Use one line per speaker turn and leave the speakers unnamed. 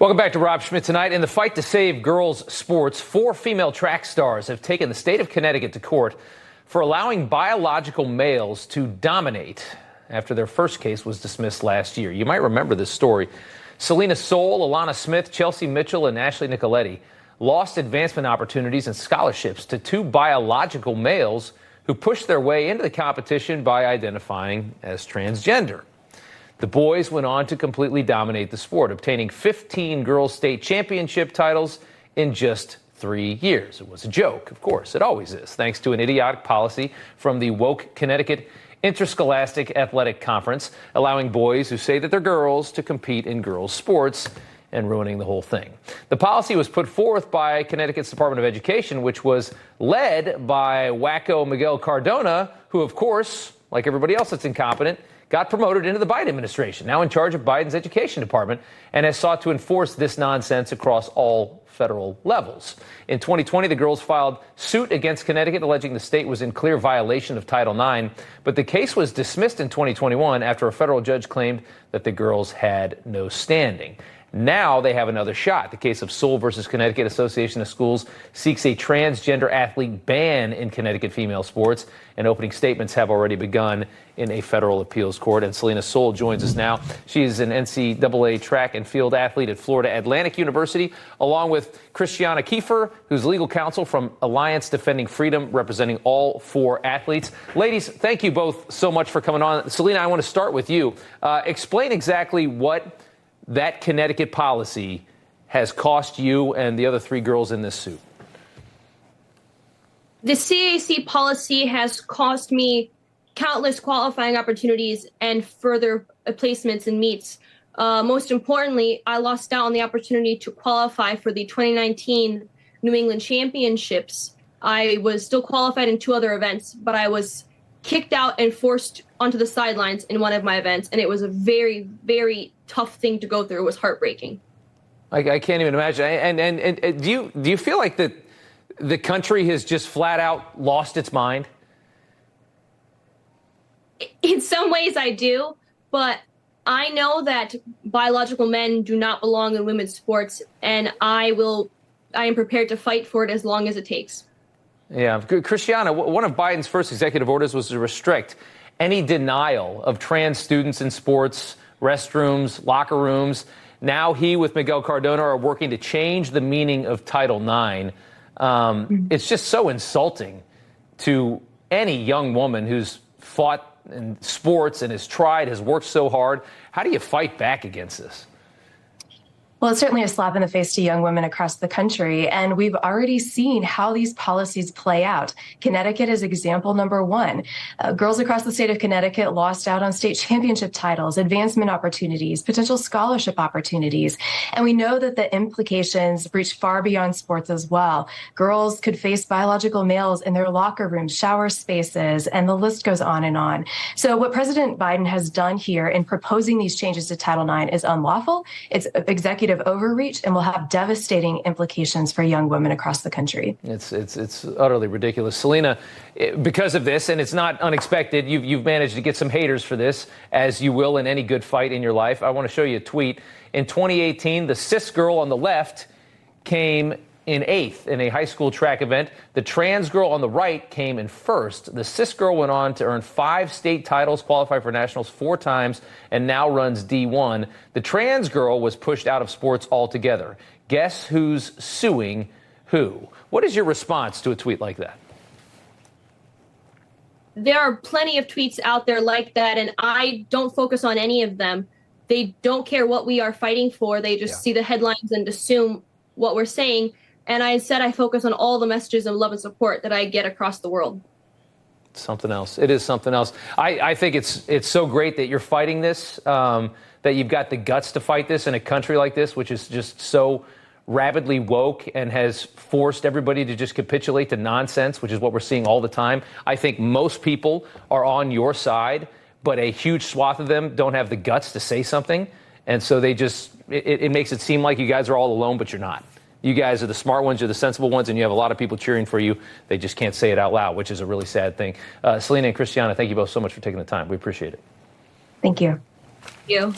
Welcome back to Rob Schmitt Tonight. In the fight to save girls' sports, 4 female track stars have taken the state of Connecticut to court for allowing biological males to dominate after their first case was dismissed last year. You might remember this story. Selina Soule, Alana Smith, Chelsea Mitchell, and Ashley Nicoletti lost advancement opportunities and scholarships to 2 biological males who pushed their way into the competition by identifying as transgender. The boys went on to completely dominate the sport, obtaining 15 girls' state championship titles in just 3 years. It was a joke, of course. It always is, thanks to an idiotic policy from the woke Connecticut Interscholastic Athletic Conference, allowing boys who say that they're girls to compete in girls' sports and ruining the whole thing. The policy was put forth by Connecticut's Department of Education, which was led by wacko Miguel Cardona, who, of course, like everybody else that's incompetent, got promoted into the Biden administration, now in charge of Biden's education department, and has sought to enforce this nonsense across all federal levels. In 2020, the girls filed suit against Connecticut, alleging the state was in clear violation of Title IX, but the case was dismissed in 2021 after a federal judge claimed that the girls had no standing. Now they have another shot. The case of Soule versus Connecticut Association of Schools seeks a transgender athlete ban in Connecticut female sports, and opening statements have already begun in a federal appeals court. And Selina Soule joins us now. She is an NCAA track and field athlete at Florida Atlantic University, along with Christiana Kiefer, who's legal counsel from Alliance Defending Freedom, representing all 4 athletes. Ladies, thank you both so much for coming on. Selina, I want to start with you. Explain exactly what that Connecticut policy has cost you and the other 3 girls in this suit.
The CAC policy has cost me countless qualifying opportunities and further placements in meets. Most importantly, I lost out on the opportunity to qualify for the 2019 New England Championships. I was still qualified in 2 other events, but I was kicked out and forced onto the sidelines in one of my events, and it was a very, very tough thing to go through. It was heartbreaking. I can't even imagine. And do you feel like the country has just flat out lost its mind? In some ways I do, but I know that biological men do not belong in women's sports, and I am prepared to fight for it as long as it takes. Yeah. Christiana, one of Biden's first executive orders was to restrict any denial of trans students in sports, restrooms, locker rooms. Now he, with Miguel Cardona, are working to change the meaning of Title IX. It's just so insulting to any young woman who's fought in sports and has worked so hard. How do you fight back against this?
Well, it's certainly a slap in the face to young women across the country, and we've already seen how these policies play out. Connecticut is example number 1. Girls across the state of Connecticut lost out on state championship titles, advancement opportunities, potential scholarship opportunities, and we know that the implications reach far beyond sports as well. Girls could face biological males in their locker rooms, shower spaces, and the list goes on and on. So what President Biden has done here in proposing these changes to Title IX is unlawful. It's executive overreach and will have devastating implications for young women across the country. It's
utterly ridiculous. Selina, because of this, and it's not unexpected, you've managed to get some haters for this, as you will in any good fight in your life. I want to show you a tweet. In 2018, the cis girl on the left came in 8th in a high school track event. The trans girl on the right came in 1st. The cis girl went on to earn 5 state titles, qualified for nationals 4 times, and now runs D1. The trans girl was pushed out of sports altogether. Guess who's suing who? What is your response to a tweet like that?
There are plenty of tweets out there like that, and I don't focus on any of them. They don't care what we are fighting for. They just see the headlines and assume what we're saying. And I said I focus on all the messages of love and support that I get across the world.
Something else. It is something else. I think it's so great that you're fighting this, that you've got the guts to fight this in a country like this, which is just so rabidly woke and has forced everybody to just capitulate to nonsense, which is what we're seeing all the time. I think most people are on your side, but a huge swath of them don't have the guts to say something. And so it makes it seem like you guys are all alone, but you're not. You guys are the smart ones, you're the sensible ones, and you have a lot of people cheering for you. They just can't say it out loud, which is a really sad thing. Selina and Christiana, thank you both so much for taking the time. We appreciate it.
Thank you.
Thank you.